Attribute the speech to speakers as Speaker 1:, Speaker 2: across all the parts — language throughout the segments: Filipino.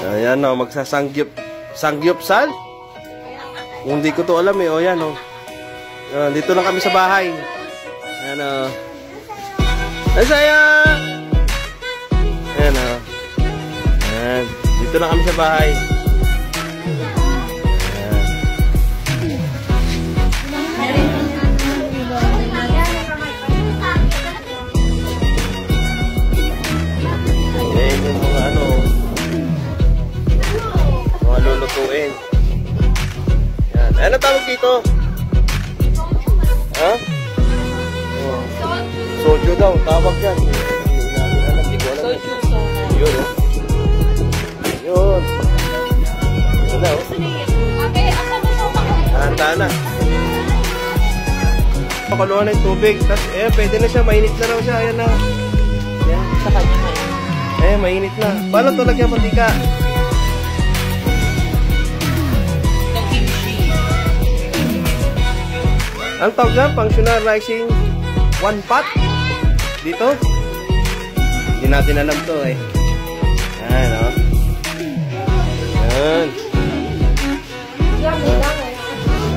Speaker 1: Ayan o, magsasangyup. Sangyupsal? Hindi ko to alam eh. O yan o. Dito lang kami sa bahay. Ayan o. Ay saya! Ayan o. Ayan. Dito lang kami sa bahay. Lulutuin. Yan. Ano tawag dito? Ha? Oh. Soju daw. Tawag yan. Hindi ko alam. Yun. Yun. Yun na. Handa na. Pakuluan na yung tubig. Tapos, pwede na siya. Mainit na raw siya. Ayan na. Yan. Sa kanya mainit. Mainit na. Paano ito lagyan patika? Ang tawag na, functionalizing one pot. Dito. Hindi natin alam to eh. Ayan o. Ayan.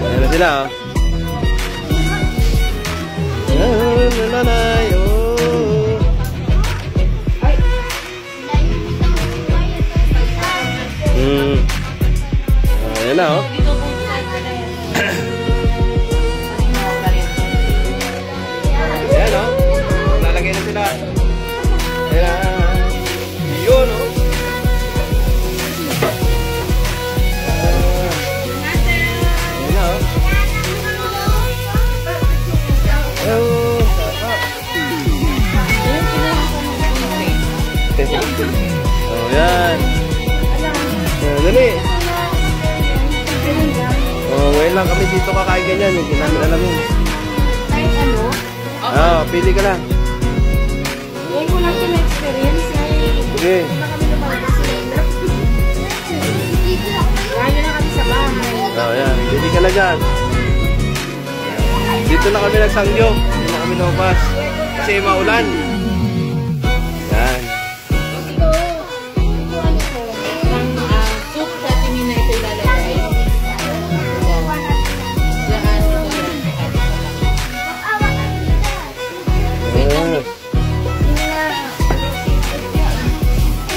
Speaker 1: Ayan na sila o. Ayan, nanay o. Ayan na o. Ayan o. Lalagay na sila. Ayan. Yun o. Ayan na o. Oh, yan. Dali. Oh, ngayon lang kami dito kakain ganyan. Hindi namin alam yun.
Speaker 2: Kahit ano?
Speaker 1: Pili ka lang.
Speaker 2: Ngayon ko lang siya experience.
Speaker 1: Sige.
Speaker 2: Punta kami na mga sila. Kaya na kami sa bahay.
Speaker 1: Oh, yan. Pili ka lang dyan. Dito na kami nagsangyok. Dito na kami lumabas. Kasi maulan. Yan.
Speaker 2: Ito ano ko, ng soup dati nina ito ilalagay.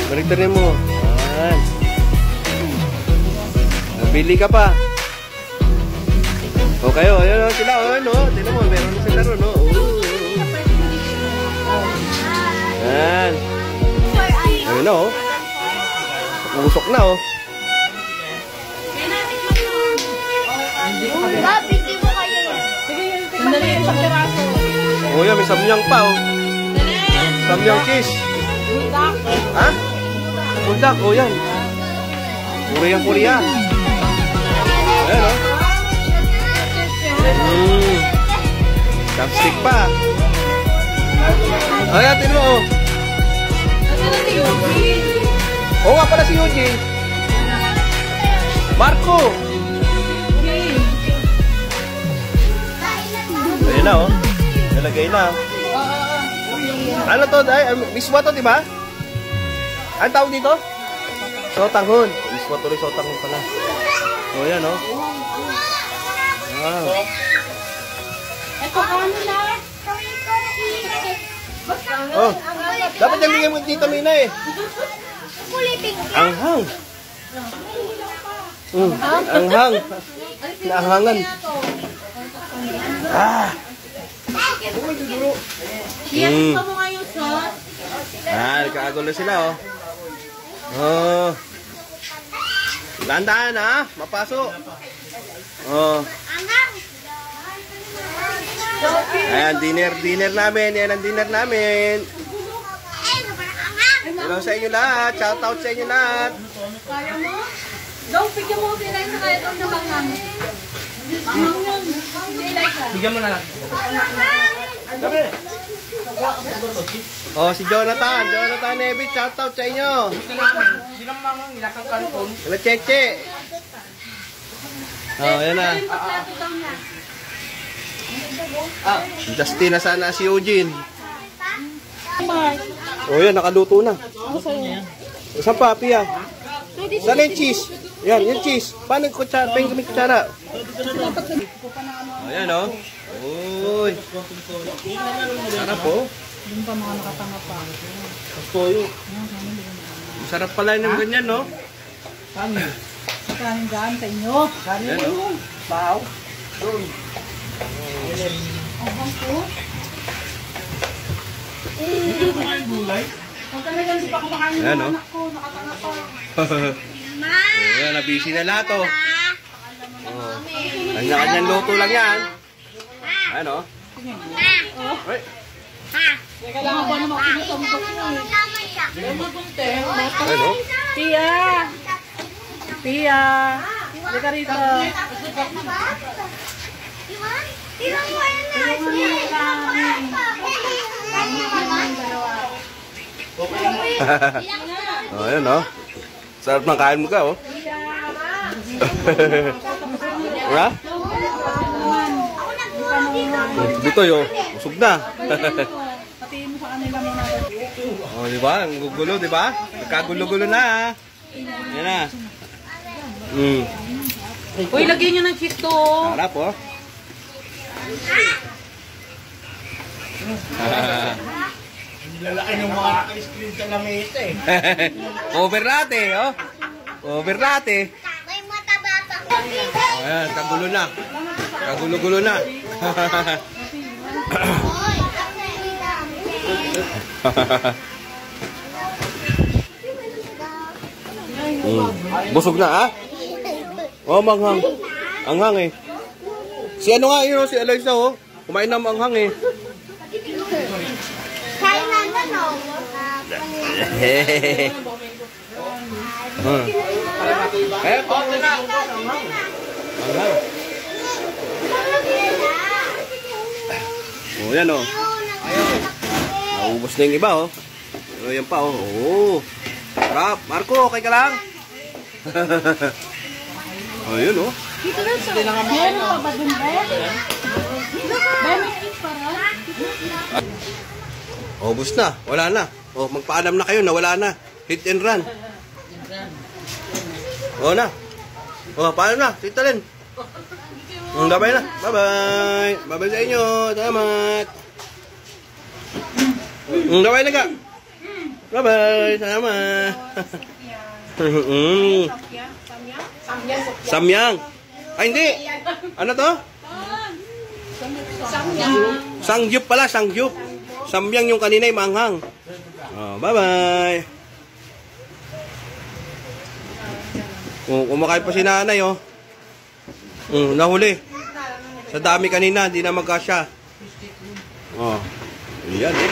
Speaker 1: Baliktarin mo. Yan. Pili ka pa. O kayo, ayun o sila, ano, tignan mo, meron na sila ron, no? Yan. Ayun na, oh. Usok na, oh.
Speaker 2: Hindi mo kayo yan. Sandali yung isang piraso.
Speaker 1: O yan, may samyang pa, oh. Samyang cheese.
Speaker 2: Buldak.
Speaker 1: Ha? Buldak, o yan. Korea. Ayan, oh. Chopstick pa. Ayan, tignan mo, oh.
Speaker 2: Nasaan na si Eugene?
Speaker 1: Oo nga pala si Eugene. Marco. Ayan na, oh. Nalagay na. Ano to? Miswa to, diba? Ano tawag dito? Sotanghon. Miswa to rin, sotanghon pala. O, yan, oh. Wow.
Speaker 2: Ito, ano na?
Speaker 1: Oh, dapat yung bigyan mo dito, Mina, eh. Anghang. Anghang. Naanghangan.
Speaker 2: Yan, gusto mo nga yung sauce?
Speaker 1: Nagkakagulo sila, oh. Oh. Landaan, ha? Mapasok. Oh. Ayan, dinner namin. Yan ang dinner namin. Hello sa inyo lahat. Shout out sa inyo lahat.
Speaker 2: Kaya mo? Dong, bigyan mo sila sa kaya itong nabangang.
Speaker 3: Bigyan mo na lang.
Speaker 1: Oh, si Jonathan. Jonathan Nevic. Shout out sa inyo.
Speaker 3: Hindi lang mga nilakang kanton.
Speaker 1: Hello, Cheche. Oh, yan na. Justin, nasaan na si Eugene? Oh, yan. Nakaluto na. Saan pa, Pia? Saan yung cheese? Yan, yung cheese. Paano yung kutsara? Paano kami kutsara? Ayan, oh. Uy. Sarap, oh.
Speaker 2: Doon pa mga nakatanga pa.
Speaker 1: Toyo. Sarap pala yung ganyan, no?
Speaker 2: Kanin dyan sa inyo.
Speaker 1: Ayan, oh.
Speaker 3: Bahaw.
Speaker 2: Ang po. Huwag ka na dyan, di pa kumakain
Speaker 1: Ayan,
Speaker 2: ng
Speaker 1: oh.
Speaker 2: anak ko. Nakatanga pa.
Speaker 1: Ayan, nabisi na lahat, oh. Kanya-kanyang luto lang yan. Ayan, oh. Ay.
Speaker 2: Kailangan ba naman kinusamtok mo eh.
Speaker 1: Ayan, oh.
Speaker 2: Pia! Pia! Hindi ka rito.
Speaker 1: Oh, ayan, oh. Sarap ng kain mo ka, oh. Wala? Dito, yo. Usog na.
Speaker 2: Patiin mo sa kanila muna.
Speaker 1: Oh, di ba? Ang gugulo, di ba? Nagkagulo-gulo na. Yan na.
Speaker 2: Uy, lagyan nyo ng cheese to.
Speaker 1: Harap, oh.
Speaker 3: Lalaki ng mga naka-screen sa lamesa eh.
Speaker 1: Cover natin, oh. Cover natin.
Speaker 4: May mataba pa.
Speaker 1: Oh, ayan, kagulo na. Kagulo-gulo na. Busog na, ha? Oh, manghang. Anghang, eh. Si ano nga, yun, oh, si Eliza, oh. Kumain na manghang, eh.
Speaker 4: Kaya na no.
Speaker 1: Hehehe. Eh, paano na? Anghang. Oh, yan, oh. Naubos na yung iba, oh. Pero yan pa, oh. Oh. Sarap. Marco, okay ka lang? Oh, yun, oh.
Speaker 2: Dito lang sa... Meron pa ba dun, Ben? Ben, may cheese para?
Speaker 1: Oh, ubos na. Wala na. Oh, magpaalam na kayo na wala na. Hit and run. Oh, na. Oh, paalam na. Tita Len. Gabay na. Bye-bye. Bye-bye sa inyo. Salamat. Gabay na ka. Bye-bye. Salamat. Samyang. Ay, hindi. Ano to? Sangyup pala, sangyup. Samyang yung kanina yung manghang. Oh, bye-bye. Oh, kumakain pa si nanay, oh. Nahuli. Sa dami kanina, hindi na magkasya. Oh. Yan, eh.